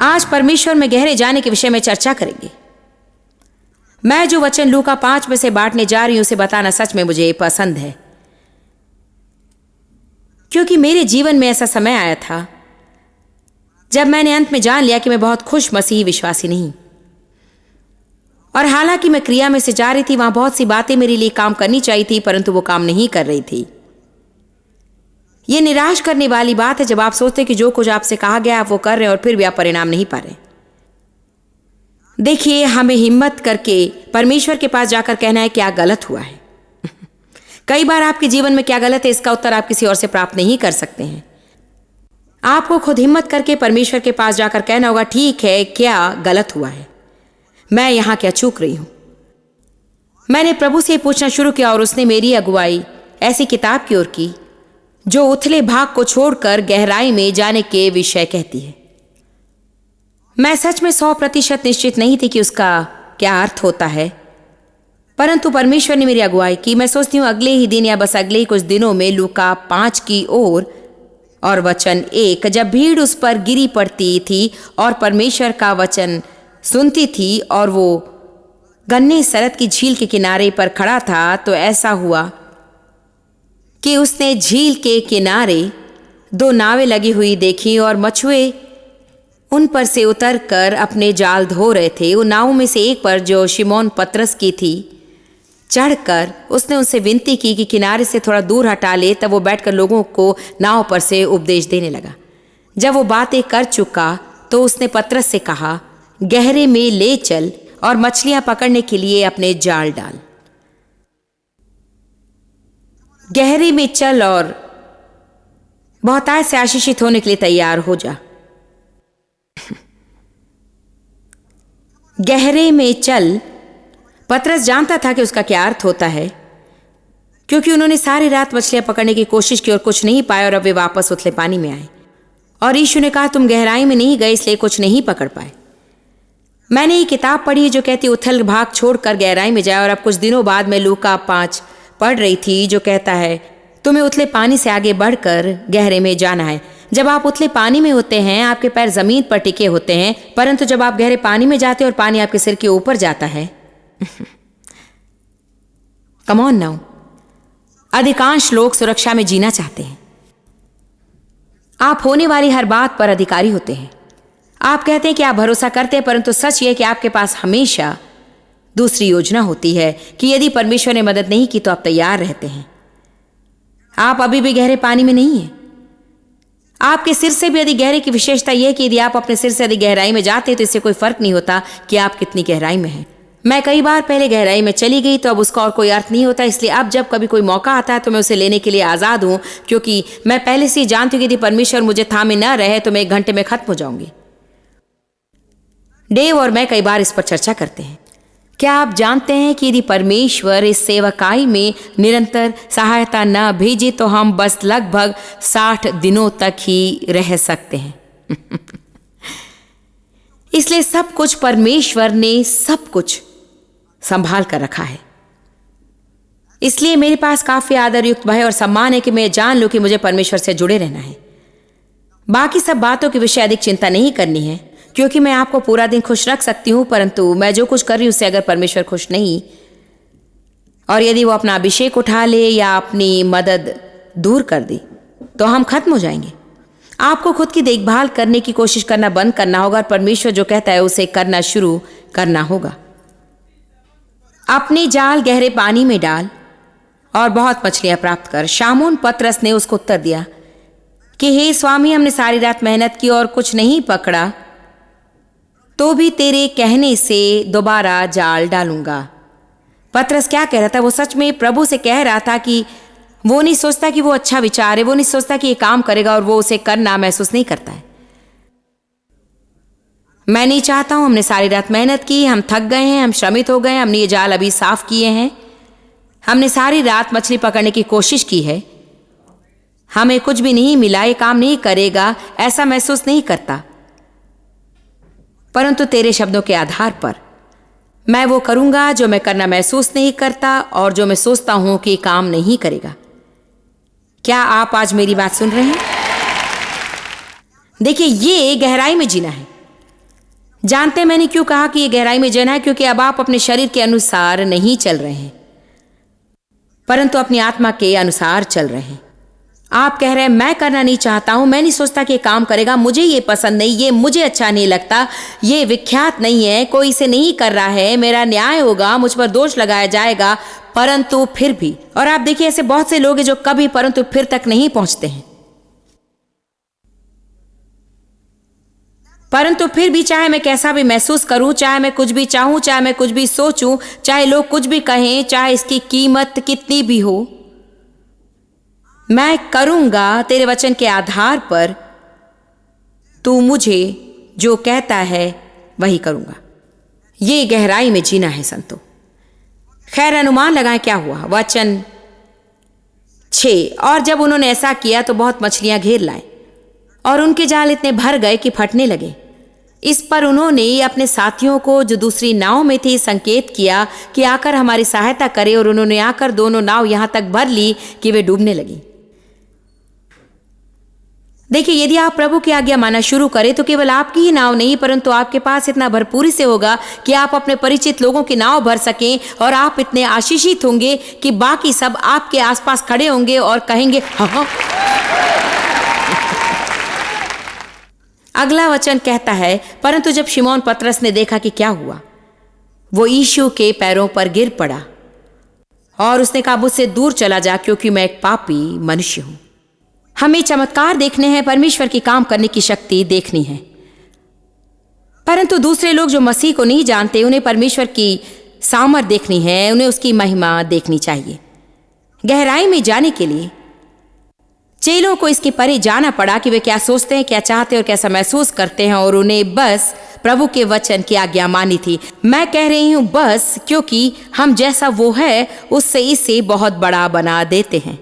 आज परमेश्वर में गहरे जाने के विषय में चर्चा करेंगे। मैं जो वचन लूका 5 में से बांटने जा रही हूं उसे बताना सच में मुझे पसंद है, क्योंकि मेरे जीवन में ऐसा समय आया था जब मैंने अंत में जान लिया कि मैं बहुत खुश मसीही विश्वासी नहीं। और हालांकि मैं क्रिया में से जा रही थी, वहां बहुत सी बातें मेरे लिए काम करनी चाहिए थी, परंतु वो काम नहीं कर रही थी। यह निराश करने वाली बात है जब आप सोचते कि जो कुछ आपसे कहा गया आप वो कर रहे हैं और फिर भी आप परिणाम नहीं पा रहे। देखिए, हमें हिम्मत करके परमेश्वर के पास जाकर कहना है क्या गलत हुआ है। कई बार आपके जीवन में क्या गलत है इसका उत्तर आप किसी और से प्राप्त नहीं कर सकते हैं। आपको खुद हिम्मत करके परमेश्वर के पास जाकर कहना होगा, ठीक है, क्या गलत हुआ है, मैं यहां क्या चूक रही हूं। मैंने प्रभु से पूछना शुरू किया और उसने मेरी अगुवाई ऐसी किताब की ओर की जो उथले भाग को छोड़कर गहराई में जाने के विषय कहती है। मैं सच में 100% निश्चित नहीं थी कि उसका क्या अर्थ होता है, परंतु परमेश्वर ने मेरी अगुवाई की। मैं सोचती हूँ अगले ही दिन या बस अगले ही कुछ दिनों में लूका 5 की ओर और वचन 1, जब भीड़ उस पर गिरी पड़ती थी और परमेश्वर का वचन सुनती थी और वो गन्ने सरत की झील के किनारे पर खड़ा था, तो ऐसा हुआ कि उसने झील के किनारे 2 नावें लगी हुई देखी और मछुए उन पर से उतरकर अपने जाल धो रहे थे। उन नावों में से एक पर, जो शिमोन पतरस की थी, चढ़कर उसने उनसे विनती की कि किनारे से थोड़ा दूर हटा ले। तब वो बैठकर लोगों को नाव पर से उपदेश देने लगा। जब वो बातें कर चुका तो उसने पतरस से कहा, गहरे में ले चल और मछलियां पकड़ने के लिए अपने जाल डाल। गहरे में चल और बहुतायत से आशीषित होने के लिए तैयार हो जा। गहरे में चल। पतरस जानता था कि उसका क्या अर्थ होता है, क्योंकि उन्होंने सारी रात मछलियां पकड़ने की कोशिश की और कुछ नहीं पाए और अब वे वापस उथले पानी में आए। और यीशु ने कहा, तुम गहराई में नहीं गए इसलिए कुछ नहीं पकड़ पाए। मैंने ये किताब पढ़ी जो कहती उथल भाग छोड़कर गहराई में जाए। और अब कुछ दिनों बाद मैं लूका 5 पढ़ रही थी जो कहता है तुम्हें उथले पानी से आगे बढ़कर गहरे में जाना है। जब आप उथले पानी में होते हैं आपके पैर जमीन पर टिके होते हैं, परंतु जब आप गहरे पानी में जाते हैं और पानी आपके सिर के ऊपर जाता है कम ऑन नाउ, अधिकांश लोग सुरक्षा में जीना चाहते हैं। आप होने वाली हर बात पर अधिकारी होते हैं। आप कहते हैं कि आप भरोसा करते हैं, परंतु सच यह कि आपके पास हमेशा दूसरी योजना होती है कि यदि परमेश्वर ने मदद नहीं की तो आप तैयार रहते हैं। आप अभी भी गहरे पानी में नहीं हैं। आपके सिर से भी अधिक गहरे की विशेषता यह कि यदि आप अपने सिर से अधिक गहराई में जाते हैं तो इससे कोई फर्क नहीं होता कि आप कितनी गहराई में हैं। मैं कई बार पहले गहराई में चली गई तो अब उसका और कोई अर्थ नहीं होता। इसलिए अब जब कभी कोई मौका आता है तो मैं उसे लेने के लिए आज़ाद हूं, क्योंकि मैं पहले से ही जानती हूँ कि यदि परमेश्वर मुझे थामे न रहे तो मैं 1 घंटे में खत्म हो जाऊंगी। डेव और मैं कई बार इस पर चर्चा करते हैं। क्या आप जानते हैं कि यदि परमेश्वर इस सेवकाई में निरंतर सहायता न भेजे तो हम बस लगभग 60 दिनों तक ही रह सकते हैं। इसलिए सब कुछ परमेश्वर ने सब कुछ संभाल कर रखा है। इसलिए मेरे पास काफी आदर युक्त भय और सम्मान है कि मैं जान लूं कि मुझे परमेश्वर से जुड़े रहना है। बाकी सब बातों के विषय अधिक चिंता नहीं करनी है, क्योंकि मैं आपको पूरा दिन खुश रख सकती हूं, परंतु मैं जो कुछ कर रही हूं उससे अगर परमेश्वर खुश नहीं और यदि वो अपना अभिषेक उठा ले या अपनी मदद दूर कर दी तो हम खत्म हो जाएंगे। आपको खुद की देखभाल करने की कोशिश करना बंद करना होगा और परमेश्वर जो कहता है उसे करना शुरू करना होगा। अपने जाल गहरे पानी में डाल और बहुत मछलियां प्राप्त कर। शामून पतरस ने उसको उत्तर दिया कि हे स्वामी, हमने सारी रात मेहनत की और कुछ नहीं पकड़ा, तो भी तेरे कहने से दोबारा जाल डालूंगा। पतरस क्या कह रहा था? वो सच में प्रभु से कह रहा था कि वो नहीं सोचता कि वो अच्छा विचार है, वो नहीं सोचता कि ये काम करेगा और वो उसे करना महसूस नहीं करता है। मैं नहीं चाहता हूं, हमने सारी रात मेहनत की, हम थक गए हैं, हम श्रमित हो गए हैं, हमने ये जाल अभी साफ किए हैं, हमने सारी रात मछली पकड़ने की कोशिश की है, हमें कुछ भी नहीं मिला, ये काम नहीं करेगा, ऐसा महसूस नहीं करता। परंतु तेरे शब्दों के आधार पर मैं वो करूंगा जो मैं करना महसूस नहीं करता और जो मैं सोचता हूं कि काम नहीं करेगा। क्या आप आज मेरी बात सुन रहे हैं? देखिए, ये गहराई में जीना है। जानते हैं मैंने क्यों कहा कि ये गहराई में जाना है? क्योंकि अब आप अपने शरीर के अनुसार नहीं चल रहे हैं, परंतु अपनी आत्मा के अनुसार चल रहे हैं। आप कह रहे हैं मैं करना नहीं चाहता हूं, मैं नहीं सोचता कि ये काम करेगा, मुझे ये पसंद नहीं, ये मुझे अच्छा नहीं लगता, ये विख्यात नहीं है, कोई इसे नहीं कर रहा है, मेरा न्याय होगा, मुझ पर दोष लगाया जाएगा। परंतु फिर भी, और आप देखिए ऐसे बहुत से लोग हैं जो कभी परंतु फिर तक नहीं पहुंचते हैं। परंतु फिर भी चाहे मैं कैसा भी महसूस करूं, चाहे मैं कुछ भी चाहूं, चाहे मैं कुछ भी सोचूं, चाहे लोग कुछ भी कहें, चाहे इसकी कीमत कितनी भी हो, मैं करूंगा तेरे वचन के आधार पर। तू मुझे जो कहता है वही करूंगा। ये गहराई में जीना है संतो। खैर, अनुमान लगाएं क्या हुआ। वचन 6, और जब उन्होंने ऐसा किया तो बहुत मछलियां घेर लाए और उनके जाल इतने भर गए कि फटने लगे। इस पर उन्होंने अपने साथियों को जो दूसरी नाव में थे संकेत किया कि आकर हमारी सहायता करे, और उन्होंने आकर दोनों नाव यहां तक भर ली कि वे डूबने लगी। देखिए, यदि आप प्रभु की आज्ञा मानना शुरू करें तो केवल आपकी ही नाव नहीं, परंतु आपके पास इतना भरपूरी से होगा कि आप अपने परिचित लोगों की नाव भर सकें, और आप इतने आशीषित होंगे कि बाकी सब आपके आसपास खड़े होंगे और कहेंगे हाँ। अगला वचन कहता है, परंतु जब शिमोन पतरस ने देखा कि क्या हुआ, वो यीशु के पैरों पर गिर पड़ा और उसने कहा, मुझसे दूर चला जा, क्योंकि मैं एक पापी मनुष्य हूं। हमें चमत्कार देखने हैं, परमेश्वर की काम करने की शक्ति देखनी है। परंतु दूसरे लोग जो मसीह को नहीं जानते, उन्हें परमेश्वर की सामर्थ देखनी है, उन्हें उसकी महिमा देखनी चाहिए। गहराई में जाने के लिए चेलों को इसके परे जाना पड़ा कि वे क्या सोचते हैं, क्या चाहते हैं और कैसा महसूस करते हैं, और उन्हें बस प्रभु के वचन की आज्ञा मानी थी। मैं कह रही हूं बस, क्योंकि हम जैसा वो है उससे इसे बहुत बड़ा बना देते हैं।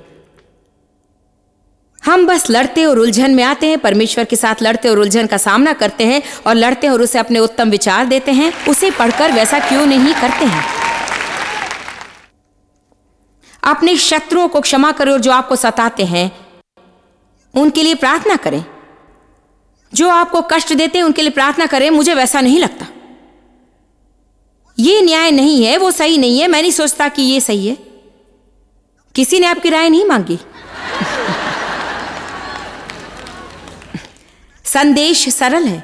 हम बस लड़ते और उलझन में आते हैं, परमेश्वर के साथ लड़ते और उलझन का सामना करते हैं, और लड़ते हैं और उसे अपने उत्तम विचार देते हैं। उसे पढ़कर वैसा क्यों नहीं करते हैं? अपने शत्रुओं को क्षमा करें, और जो आपको सताते हैं उनके लिए प्रार्थना करें। जो आपको कष्ट देते हैं उनके लिए प्रार्थना करें। मुझे वैसा नहीं लगता, ये न्याय नहीं है, वो सही नहीं है, मैं नहीं सोचता कि ये सही है। किसी ने आपकी राय नहीं मांगी। संदेश सरल है।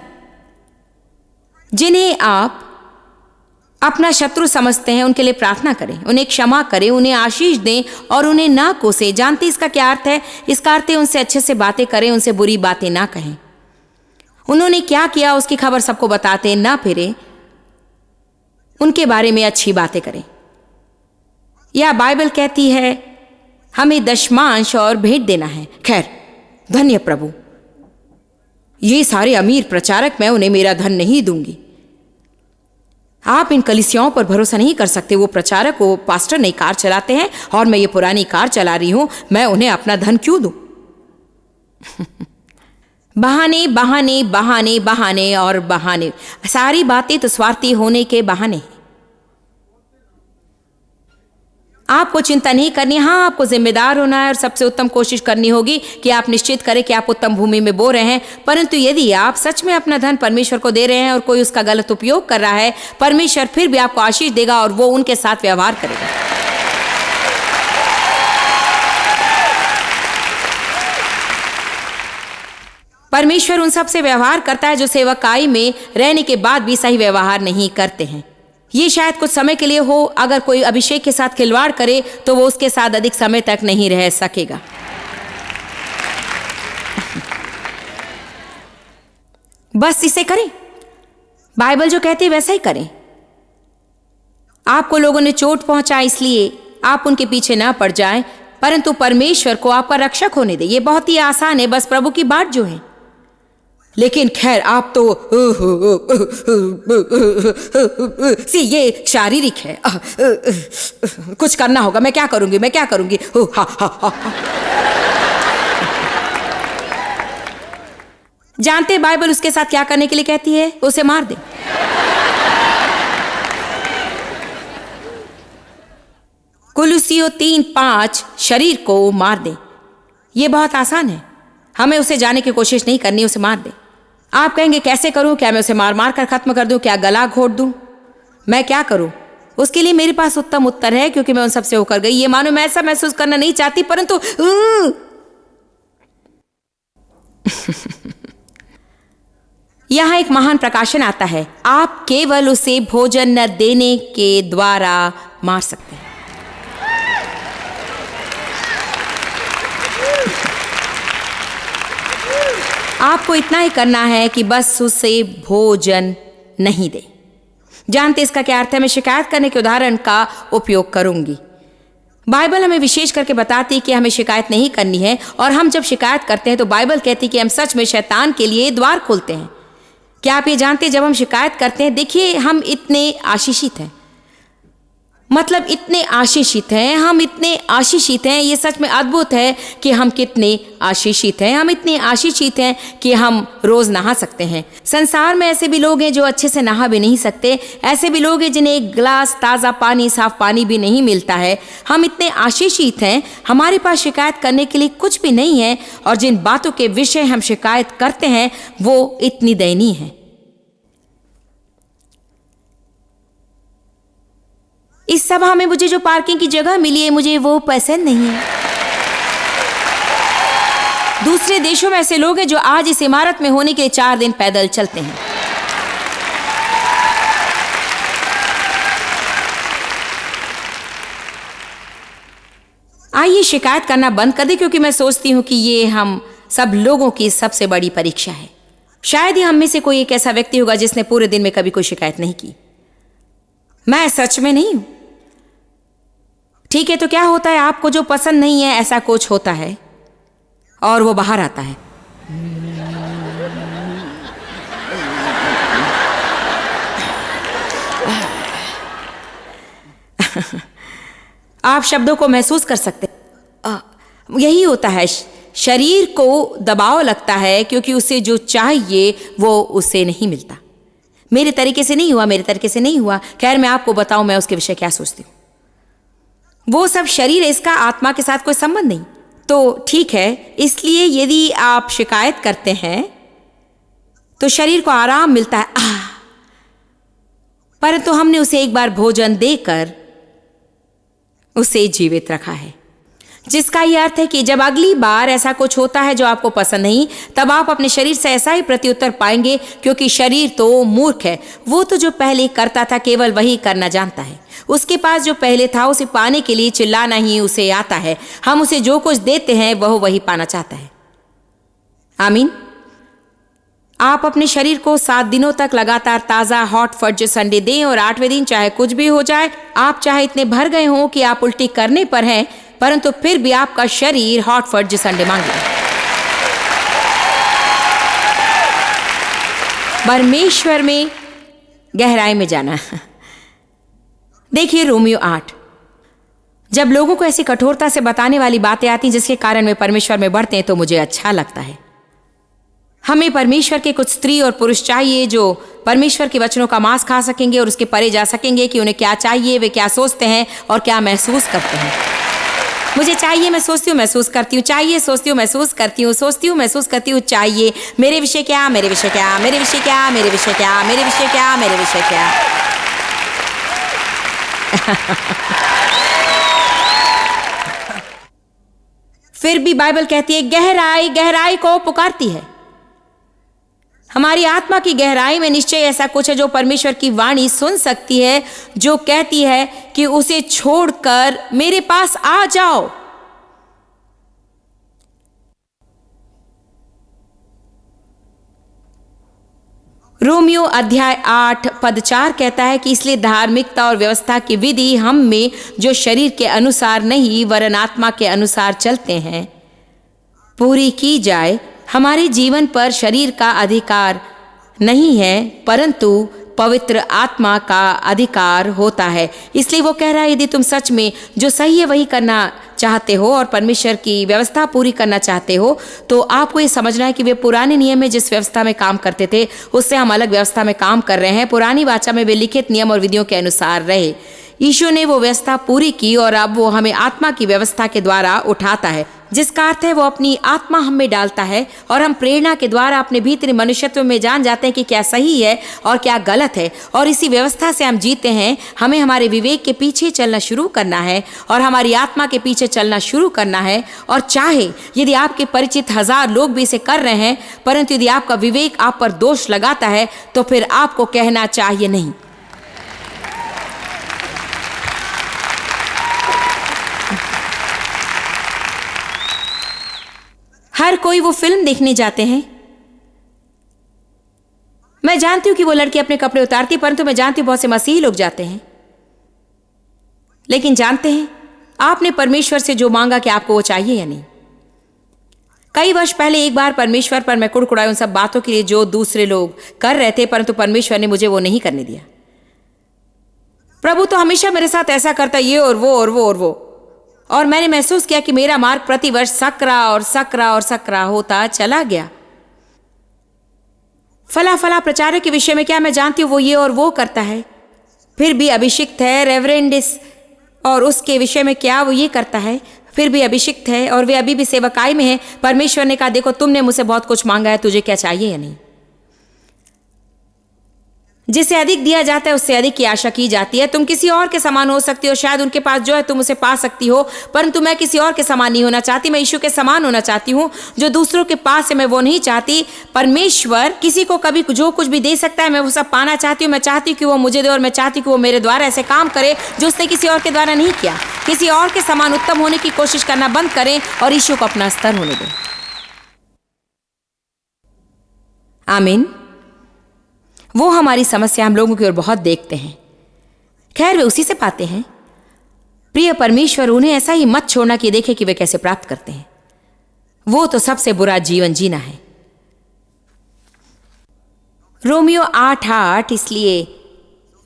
जिन्हें आप अपना शत्रु समझते हैं उनके लिए प्रार्थना करें, उन्हें क्षमा करें, उन्हें आशीष दें और उन्हें ना कोसें। जानते इसका क्या अर्थ है? इसका अर्थ है उनसे अच्छे से बातें करें, उनसे बुरी बातें ना कहें। उन्होंने क्या किया उसकी खबर सबको बताते ना फिरे, उनके बारे में अच्छी बातें करें। या बाइबल कहती है हमें दशमांश और भेंट देना है। खैर, धन्य प्रभु, ये सारे अमीर प्रचारक, मैं उन्हें मेरा धन नहीं दूंगी। आप इन कलीसियाओं पर भरोसा नहीं कर सकते। वो प्रचारक, वो पास्टर नई कार चलाते हैं और मैं ये पुरानी कार चला रही हूं, मैं उन्हें अपना धन क्यों दूं? बहाने बहाने बहाने बहाने और बहाने। सारी बातें तो स्वार्थी होने के बहाने हैं। आपको चिंता नहीं करनी। हाँ, आपको जिम्मेदार होना है और सबसे उत्तम कोशिश करनी होगी कि आप निश्चित करें कि आप उत्तम भूमि में बो रहे हैं। परंतु यदि आप सच में अपना धन परमेश्वर को दे रहे हैं और कोई उसका गलत उपयोग कर रहा है, परमेश्वर फिर भी आपको आशीष देगा और वो उनके साथ व्यवहार करेगा। परमेश्वर उन सब से व्यवहार करता है जो सेवकाई में रहने के बाद भी सही व्यवहार नहीं करते हैं। ये शायद कुछ समय के लिए हो। अगर कोई अभिषेक के साथ खिलवाड़ करे तो वो उसके साथ अधिक समय तक नहीं रह सकेगा। बस इसे करें, बाइबल जो कहती है वैसा ही करें। आपको लोगों ने चोट पहुंचा इसलिए आप उनके पीछे ना पड़ जाएं, परंतु परमेश्वर को आपका रक्षक होने दें। ये बहुत ही आसान है, बस प्रभु की बाट जो है। लेकिन खैर, आप तो ये शारीरिक है, कुछ करना होगा, मैं क्या करूंगी, मैं क्या करूंगी। जानते बाइबल उसके साथ क्या करने के लिए कहती है? उसे मार दे। कुलुसियों 3:5 शरीर को मार दे। ये बहुत आसान है। हमें उसे जाने की कोशिश नहीं करनी, उसे मार दे। आप कहेंगे कैसे करूं? क्या मैं उसे मार मार कर खत्म कर दूं? क्या गला घोट दूं? मैं क्या करूं? उसके लिए मेरे पास उत्तम उत्तर है, क्योंकि मैं उन सबसे होकर गई। ये मानो मैं ऐसा महसूस करना नहीं चाहती, परंतु यहां एक महान प्रकाशन आता है। आप केवल उसे भोजन न देने के द्वारा मार सकते हैं। आपको इतना ही करना है कि बस उसे भोजन नहीं दे। जानते इसका क्या अर्थ है? मैं शिकायत करने के उदाहरण का उपयोग करूंगी। बाइबल हमें विशेष करके बताती है कि हमें शिकायत नहीं करनी है, और हम जब शिकायत करते हैं तो बाइबल कहती है कि हम सच में शैतान के लिए द्वार खोलते हैं। क्या आप ये जानते हैं, जब हम शिकायत करते हैं, देखिए हम इतने आशीषित हैं, मतलब इतने आशीषित हैं, हम इतने आशीषित हैं। ये सच में अद्भुत है कि हम कितने आशीषित हैं। हम इतने आशीषित हैं कि हम रोज नहा सकते हैं। संसार में ऐसे भी लोग हैं जो अच्छे से नहा भी नहीं सकते। ऐसे भी लोग हैं जिन्हें एक गिलास ताज़ा पानी, साफ पानी भी नहीं मिलता है। हम इतने आशीषित हैं, हमारे पास शिकायत करने के लिए कुछ भी नहीं है, और जिन बातों के विषय हम शिकायत करते हैं वो इतनी दयनीय है। इस सभा में मुझे जो पार्किंग की जगह मिली है, मुझे वो पसंद नहीं है। दूसरे देशों में ऐसे लोग हैं जो आज इस इमारत में होने के लिए 4 दिन पैदल चलते हैं। आइए शिकायत करना बंद कर दें, क्योंकि मैं सोचती हूं कि ये हम सब लोगों की सबसे बड़ी परीक्षा है। शायद ही हम में से कोई एक ऐसा व्यक्ति होगा जिसने पूरे दिन में कभी कोई शिकायत नहीं की। मैं सच में नहीं हूं। ठीक है, तो क्या होता है? आपको जो पसंद नहीं है ऐसा कुछ होता है और वो बाहर आता है। आप शब्दों को महसूस कर सकते हैं। यही होता है, शरीर को दबाव लगता है क्योंकि उसे जो चाहिए वो उसे नहीं मिलता। मेरे तरीके से नहीं हुआ, मेरे तरीके से नहीं हुआ। खैर, मैं आपको बताऊं मैं उसके विषय क्या सोचती हूं। वो सब शरीर है, इसका आत्मा के साथ कोई संबंध नहीं। तो ठीक है, इसलिए यदि आप शिकायत करते हैं तो शरीर को आराम मिलता है, परंतु हमने उसे एक बार भोजन देकर उसे जीवित रखा है, जिसका यह अर्थ है कि जब अगली बार ऐसा कुछ होता है जो आपको पसंद नहीं, तब आप अपने शरीर से ऐसा ही प्रत्युत्तर पाएंगे, क्योंकि शरीर तो मूर्ख है। वो तो जो पहले करता था केवल वही करना जानता है। उसके पास जो पहले था उसे पाने के लिए चिल्लाना ही उसे आता है। हम उसे जो कुछ देते हैं वह वही पाना चाहता है। आमीन। आप अपने शरीर को 7 दिनों तक लगातार ताज़ा हॉट फudge संडे दें, और 8वें दिन चाहे कुछ भी हो जाए, आप चाहे इतने भर गए हों कि आप उल्टी करने पर हैं, परंतु फिर भी आपका शरीर हॉट फudge संडे मांगेगा। परमेश्वर में गहराई में जाना। देखिए रोमियो 8। जब लोगों को ऐसी कठोरता से बताने वाली बातें आती जिसके कारण वे परमेश्वर में बढ़ते हैं तो मुझे अच्छा लगता है। हमें परमेश्वर के कुछ स्त्री और पुरुष चाहिए जो परमेश्वर के वचनों का मांस खा सकेंगे और उसके परे जा सकेंगे कि उन्हें क्या चाहिए, वे क्या सोचते हैं और क्या महसूस करते हैं। मुझे चाहिए, मैं सोचती हूँ, महसूस करती हूँ, चाहिए, सोचती हूँ, महसूस करती हूँ, सोचती हूँ, महसूस करती हूँ, चाहिए, मेरे विषय क्या, मेरे विषय क्या, मेरे विषय क्या, मेरे विषय क्या, मेरे विषय क्या, मेरे विषय क्या। फिर भी बाइबल कहती है गहराई गहराई को पुकारती है। हमारी आत्मा की गहराई में निश्चय ऐसा कुछ है जो परमेश्वर की वाणी सुन सकती है, जो कहती है कि उसे छोड़कर मेरे पास आ जाओ। रोमियो अध्याय 8 पद 4 कहता है कि इसलिए धार्मिकता और व्यवस्था की विधि हम में जो शरीर के अनुसार नहीं वरन आत्मा के अनुसार चलते हैं पूरी की जाए। हमारे जीवन पर शरीर का अधिकार नहीं है, परंतु पवित्र आत्मा का अधिकार होता है। इसलिए वो कह रहा है यदि तुम सच में जो सही है वही करना चाहते हो और परमेश्वर की व्यवस्था पूरी करना चाहते हो, तो आपको ये समझना है कि वे पुराने नियम में जिस व्यवस्था में काम करते थे उससे हम अलग व्यवस्था में काम कर रहे हैं। पुरानी वाचा में वे लिखित नियम और विधियों के अनुसार रहे। यीशु ने वो व्यवस्था पूरी की और अब वो हमें आत्मा की व्यवस्था के द्वारा उठाता है। जिसका अर्थ है वो अपनी आत्मा हम में डालता है और हम प्रेरणा के द्वारा अपने भीतरी मनुष्यत्व में जान जाते हैं कि क्या सही है और क्या गलत है, और इसी व्यवस्था से हम जीते हैं। हमें हमारे विवेक के पीछे चलना शुरू करना है और हमारी आत्मा के पीछे चलना शुरू करना है। और चाहे यदि आपके परिचित 1000 लोग भी इसे कर रहे हैं, परंतु यदि आपका विवेक आप पर दोष लगाता है तो फिर आपको कहना चाहिए नहीं। हर कोई वो फिल्म देखने जाते हैं। मैं जानती हूं कि वो लड़की अपने कपड़े उतारती, परंतु मैं जानती हूं बहुत से मसीही लोग जाते हैं। लेकिन जानते हैं आपने परमेश्वर से जो मांगा कि आपको वो चाहिए या नहीं। कई वर्ष पहले एक बार परमेश्वर पर मैं कुड़कुड़ाई उन सब बातों के लिए जो दूसरे लोग कर रहे थे, परंतु परमेश्वर ने मुझे वो नहीं करने दिया। प्रभु तो हमेशा मेरे साथ ऐसा करता, ये और वो और वो और वो, और मैंने महसूस किया कि मेरा मार्ग प्रतिवर्ष सकरा और सकरा और सकरा होता चला गया। फला फला प्रचारक के विषय में क्या मैं जानती हूँ वो ये और वो करता है, फिर भी अभिषिक्त है, रेवरेंडिस, और उसके विषय में क्या वो ये करता है, फिर भी अभिषिक्त है और वे अभी भी सेवकाई में है। परमेश्वर ने कहा देखो तुमने मुझसे बहुत कुछ मांगा है, तुझे क्या चाहिए या नहीं। जिसे अधिक दिया जाता है उससे अधिक की आशा की जाती है। तुम किसी और के समान हो सकती हो, शायद उनके पास जो है तुम उसे पा सकती हो, परंतु मैं किसी और के समान नहीं होना चाहती। मैं यीशु के समान होना चाहती हूँ। जो दूसरों के पास है मैं वो नहीं चाहती। परमेश्वर किसी को कभी जो कुछ भी दे सकता है, मैं वो सब पाना चाहती हूँ। मैं चाहती हूँ कि वो मुझे दे और मैं चाहती हूँ कि वो मेरे द्वारा ऐसे काम करे जो उसने किसी और के द्वारा नहीं किया। किसी और के समान उत्तम होने की कोशिश करना बंद करें और यीशु को अपना स्तर होने दें। आमीन। वो हमारी समस्या हम लोगों की ओर बहुत देखते हैं, खैर वे उसी से पाते हैं। प्रिय परमेश्वर उन्हें ऐसा ही मत छोड़ना कि देखे कि वे कैसे प्राप्त करते हैं। वो तो सबसे बुरा जीवन जीना है। रोमियो 8:8। इसलिए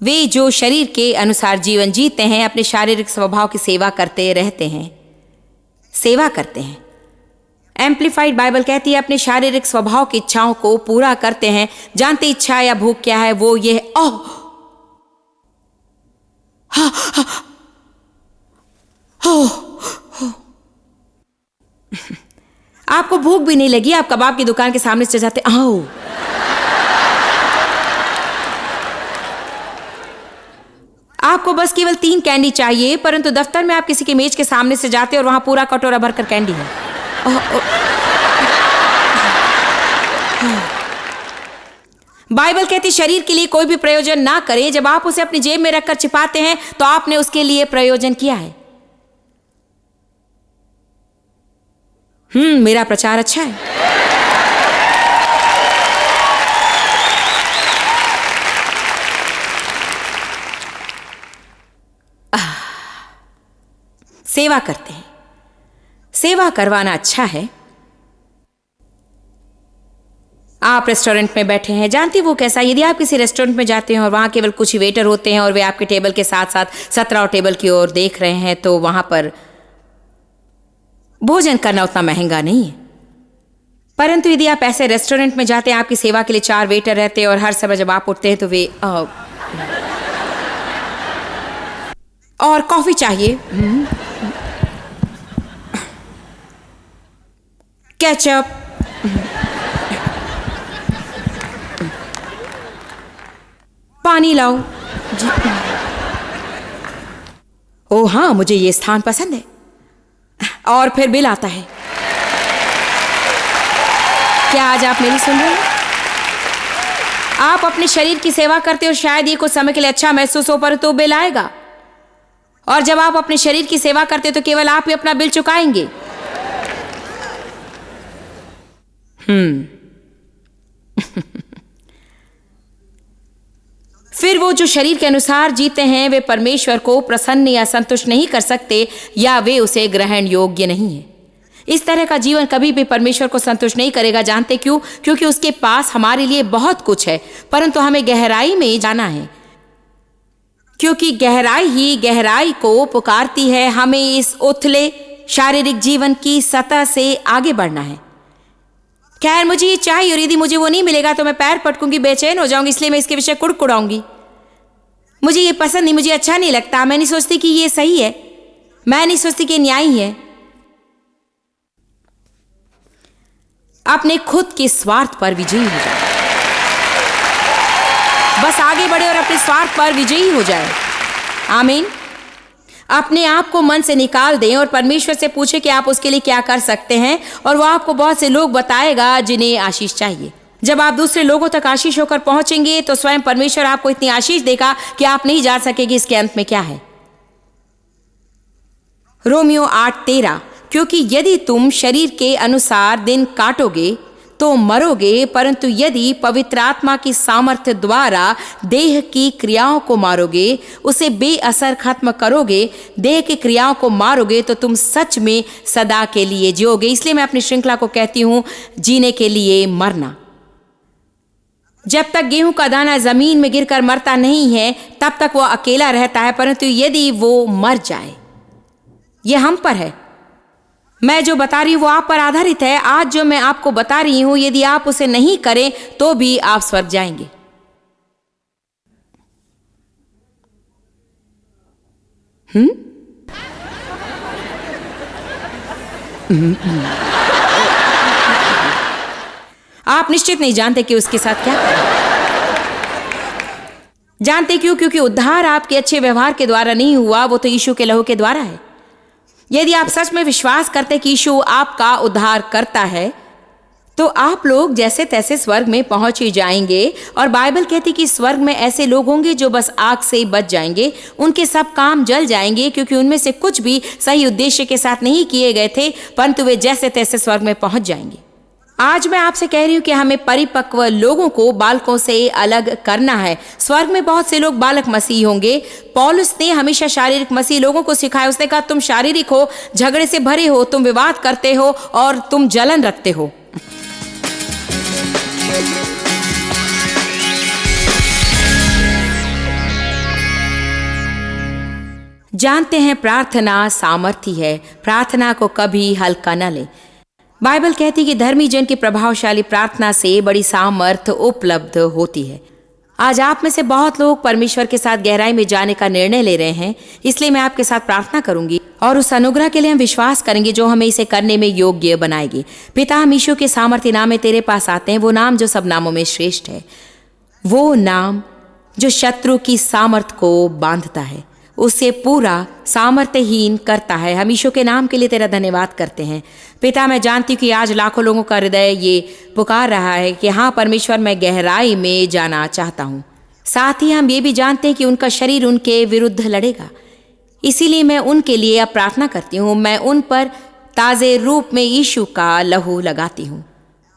वे जो शरीर के अनुसार जीवन जीते हैं अपने शारीरिक स्वभाव की सेवा करते रहते हैं, सेवा करते हैं। एम्प्लीफाइड बाइबल कहती है अपने शारीरिक स्वभाव की इच्छाओं को पूरा करते हैं। जानते इच्छा या भूख क्या है? वो ये आपको भूख भी नहीं लगी, आप कबाब की दुकान के सामने से जाते आओ। आपको बस केवल 3 कैंडी चाहिए, परंतु दफ्तर में आप किसी की मेज के सामने से जाते और वहां पूरा कटोरा भरकर कैंडी है। बाइबल कहती शरीर के लिए कोई भी प्रयोजन ना करें। जब आप उसे अपनी जेब में रखकर छिपाते हैं तो आपने उसके लिए प्रयोजन किया है। मेरा प्रचार अच्छा है। सेवा करते हैं। सेवा करवाना अच्छा है। आप रेस्टोरेंट में बैठे हैं, जानती वो कैसा। यदि आप किसी रेस्टोरेंट में जाते हैं और वहां केवल कुछ ही वेटर होते हैं और वे आपके टेबल के साथ साथ 17 टेबल की ओर देख रहे हैं, तो वहां पर भोजन करना उतना महंगा नहीं है। परंतु यदि आप ऐसे रेस्टोरेंट में जाते हैं, आपकी सेवा के लिए 4 वेटर रहते हैं और हर समय जब आप उठते हैं तो वे और कॉफी चाहिए, केचप, पानी लाओ जी। ओ हाँ, मुझे ये स्थान पसंद है। और फिर बिल आता है। क्या आज आप मेरी सुन रहे हैं? आप अपने शरीर की सेवा करते हो, शायद ये कुछ समय के लिए अच्छा महसूस हो, पर तो बिल आएगा। और जब आप अपने शरीर की सेवा करते हो तो केवल आप ही अपना बिल चुकाएंगे। फिर वो जो शरीर के अनुसार जीते हैं वे परमेश्वर को प्रसन्न या संतुष्ट नहीं कर सकते, या वे उसे ग्रहण योग्य नहीं है। इस तरह का जीवन कभी भी परमेश्वर को संतुष्ट नहीं करेगा। जानते क्यों? क्योंकि उसके पास हमारे लिए बहुत कुछ है, परंतु हमें गहराई में जाना है, क्योंकि गहराई ही गहराई को पुकारती है। हमें इस उथले शारीरिक जीवन की सतह से आगे बढ़ना है। खैर मुझे ये चाहिए और यदि मुझे वो नहीं मिलेगा तो मैं पैर पटकूंगी, बेचैन हो जाऊंगी, इसलिए मैं इसके विषय कुड़कुड़ाऊंगी। मुझे ये पसंद नहीं, मुझे अच्छा नहीं लगता। मैं नहीं सोचती कि ये सही है, मैं नहीं सोचती कि न्याय है। अपने खुद के स्वार्थ पर विजयी हो जाए। बस आगे बढ़े और अपने स्वार्थ पर विजयी हो जाए। आमीन। अपने आप को मन से निकाल दें और परमेश्वर से पूछें कि आप उसके लिए क्या कर सकते हैं, और वो आपको बहुत से लोग बताएगा जिन्हें आशीष चाहिए। जब आप दूसरे लोगों तक आशीष होकर पहुंचेंगे तो स्वयं परमेश्वर आपको इतनी आशीष देगा कि आप नहीं जान सकेंगे इसके अंत में क्या है। रोमियो 8:13, क्योंकि यदि तुम शरीर के अनुसार दिन काटोगे तो मरोगे, परंतु यदि पवित्र आत्मा की सामर्थ्य द्वारा देह की क्रियाओं को मारोगे, उसे बेअसर खत्म करोगे, देह की क्रियाओं को मारोगे, तो तुम सच में सदा के लिए जियोगे। इसलिए मैं अपनी श्रृंखला को कहती हूं, जीने के लिए मरना। जब तक गेहूं का दाना जमीन में गिरकर मरता नहीं है तब तक वो अकेला रहता है, परंतु यदि वो मर जाए, यह हम पर है। मैं जो बता रही हूं वो आप पर आधारित है। आज जो मैं आपको बता रही हूं, यदि आप उसे नहीं करें तो भी आप स्वर्ग जाएंगे। आप निश्चित नहीं जानते कि उसके साथ क्या करें। जानते क्यों? क्योंकि उद्धार आपके अच्छे व्यवहार के द्वारा नहीं हुआ, वो तो यीशु के लहू के द्वारा है। यदि आप सच में विश्वास करते कि यीशु आपका उद्धार करता है, तो आप लोग जैसे तैसे स्वर्ग में पहुंच ही जाएंगे। और बाइबल कहती कि स्वर्ग में ऐसे लोग होंगे जो बस आग से बच जाएंगे, उनके सब काम जल जाएंगे, क्योंकि उनमें से कुछ भी सही उद्देश्य के साथ नहीं किए गए थे, परंतु वे जैसे तैसे स्वर्ग में पहुंच जाएंगे। आज मैं आपसे कह रही हूं कि हमें परिपक्व लोगों को बालकों से अलग करना है। स्वर्ग में बहुत से लोग बालक मसीह होंगे। पौलुस ने हमेशा शारीरिक मसीह लोगों को सिखाया। उसने कहा, तुम शारीरिक हो, झगड़े से भरे हो, तुम विवाद करते हो और तुम जलन रखते हो। जानते हैं प्रार्थना सामर्थी है, प्रार्थना को कभी हल्का न ले। बाइबल कहती कि धर्मी जन की प्रभावशाली प्रार्थना से बड़ी सामर्थ उपलब्ध होती है। आज आप में से बहुत लोग परमेश्वर के साथ गहराई में जाने का निर्णय ले रहे हैं, इसलिए मैं आपके साथ प्रार्थना करूंगी और उस अनुग्रह के लिए हम विश्वास करेंगे जो हमें इसे करने में योग्य बनाएगी। पिता, हम यीशु के सामर्थ्य नाम में तेरे पास आते हैं, वो नाम जो सब नामों में श्रेष्ठ है, वो नाम जो शत्रु की सामर्थ को बांधता है, उसे पूरा सामर्थ्यहीन करता है। हम यीशु के नाम के लिए तेरा धन्यवाद करते हैं। पिता, मैं जानती हूँ कि आज लाखों लोगों का हृदय ये पुकार रहा है कि हाँ परमेश्वर, मैं गहराई में जाना चाहता हूँ। साथ ही हम ये भी जानते हैं कि उनका शरीर उनके विरुद्ध लड़ेगा, इसीलिए मैं उनके लिए अब प्रार्थना करती हूँ। मैं उन पर ताज़े रूप में यीशु का लहू लगाती हूँ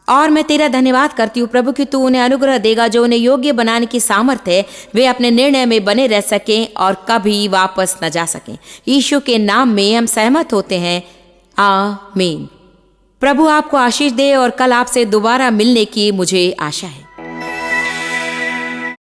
और मैं तेरा धन्यवाद करती हूँ प्रभु कि तू उन्हें अनुग्रह देगा जो उन्हें योग्य बनाने की सामर्थ्य है, वे अपने निर्णय में बने रह सकें और कभी वापस न जा सकें। यीशु के नाम में हम सहमत होते हैं, आमीन। प्रभु आपको आशीष दे और कल आपसे दोबारा मिलने की मुझे आशा है।